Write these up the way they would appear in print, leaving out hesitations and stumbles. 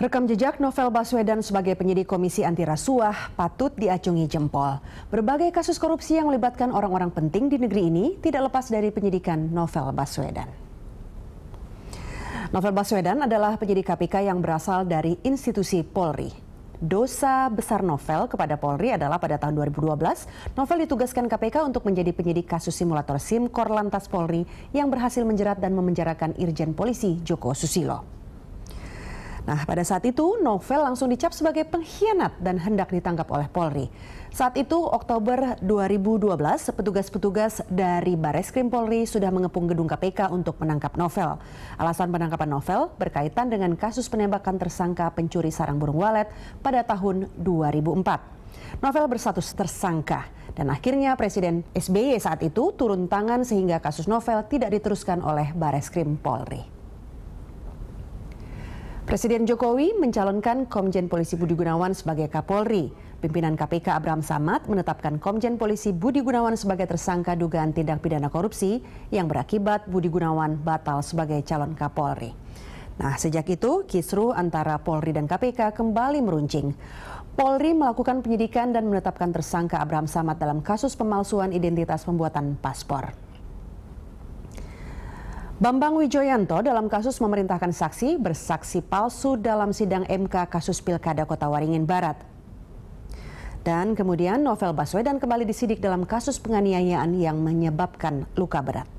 Rekam jejak Novel Baswedan sebagai penyidik Komisi Anti Rasuah patut diacungi jempol. Berbagai kasus korupsi yang melibatkan orang-orang penting di negeri ini tidak lepas dari penyidikan Novel Baswedan. Novel Baswedan adalah penyidik KPK yang berasal dari institusi Polri. Dosa besar Novel kepada Polri adalah pada tahun 2012, Novel ditugaskan KPK untuk menjadi penyidik kasus simulator SIM Korlantas Polri yang berhasil menjerat dan memenjarakan Irjen Polisi Joko Susilo. Nah, pada saat itu Novel langsung dicap sebagai pengkhianat dan hendak ditangkap oleh Polri. Saat itu Oktober 2012, petugas-petugas dari Bareskrim Polri sudah mengepung gedung KPK untuk menangkap Novel. Alasan penangkapan Novel berkaitan dengan kasus penembakan tersangka pencuri sarang burung walet pada tahun 2004. Novel berstatus tersangka dan akhirnya Presiden SBY saat itu turun tangan sehingga kasus Novel tidak diteruskan oleh Bareskrim Polri. Presiden Jokowi mencalonkan Komjen Polisi Budi Gunawan sebagai Kapolri. Pimpinan KPK Abraham Samad menetapkan Komjen Polisi Budi Gunawan sebagai tersangka dugaan tindak pidana korupsi yang berakibat Budi Gunawan batal sebagai calon Kapolri. Nah, sejak itu kisruh antara Polri dan KPK kembali meruncing. Polri melakukan penyidikan dan menetapkan tersangka Abraham Samad dalam kasus pemalsuan identitas pembuatan paspor. Bambang Wijoyanto dalam kasus memerintahkan saksi bersaksi palsu dalam sidang MK kasus Pilkada Kota Waringin Barat. Dan kemudian Novel Baswedan kembali disidik dalam kasus penganiayaan yang menyebabkan luka berat.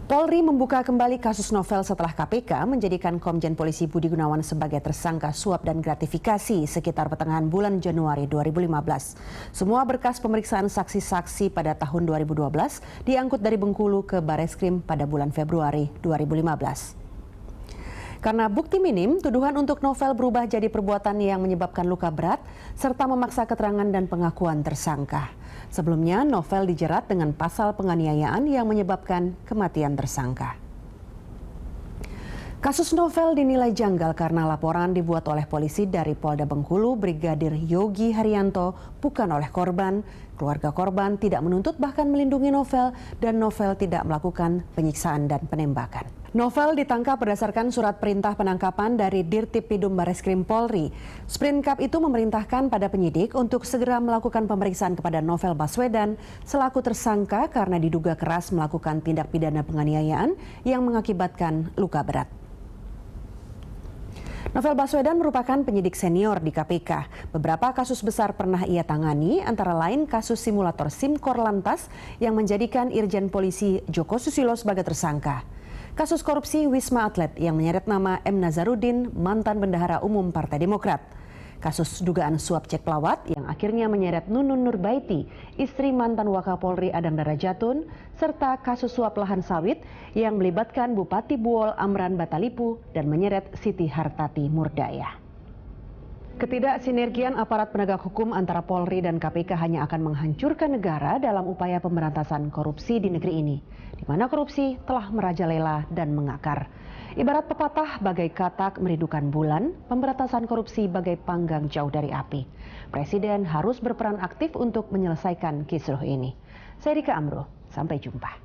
Polri membuka kembali kasus Novel setelah KPK menjadikan Komjen Polisi Budi Gunawan sebagai tersangka suap dan gratifikasi sekitar pertengahan bulan Januari 2015. Semua berkas pemeriksaan saksi-saksi pada tahun 2012 diangkut dari Bengkulu ke Bareskrim pada bulan Februari 2015. Karena bukti minim, tuduhan untuk Novel berubah jadi perbuatan yang menyebabkan luka berat serta memaksa keterangan dan pengakuan tersangka. Sebelumnya, Novel dijerat dengan pasal penganiayaan yang menyebabkan kematian tersangka. Kasus Novel dinilai janggal karena laporan dibuat oleh polisi dari Polda Bengkulu, Brigadir Yogi Haryanto, bukan oleh korban. Keluarga korban tidak menuntut bahkan melindungi Novel dan Novel tidak melakukan penyiksaan dan penembakan. Novel ditangkap berdasarkan surat perintah penangkapan dari Dirtipidum Bareskrim Polri. Sprintkap itu memerintahkan pada penyidik untuk segera melakukan pemeriksaan kepada Novel Baswedan selaku tersangka karena diduga keras melakukan tindak pidana penganiayaan yang mengakibatkan luka berat. Novel Baswedan merupakan penyidik senior di KPK. Beberapa kasus besar pernah ia tangani, antara lain kasus simulator SIM Korlantas yang menjadikan Irjen Polisi Joko Susilo sebagai tersangka. Kasus korupsi Wisma Atlet yang menyeret nama M. Nazarudin, mantan Bendahara Umum Partai Demokrat. Kasus dugaan suap cek pelawat yang akhirnya menyeret Nunun Nurbaiti, istri mantan Wakapolri Adang Darajatun, serta kasus suap lahan sawit yang melibatkan Bupati Buol Amran Batalipu dan menyeret Siti Hartati Murdaya. Ketidaksinergian aparat penegak hukum antara Polri dan KPK hanya akan menghancurkan negara dalam upaya pemberantasan korupsi di negeri ini, di mana korupsi telah merajalela dan mengakar. Ibarat pepatah bagai katak merindukan bulan, pemberantasan korupsi bagai panggang jauh dari api. Presiden harus berperan aktif untuk menyelesaikan kisruh ini. Saya Rika Amro, sampai jumpa.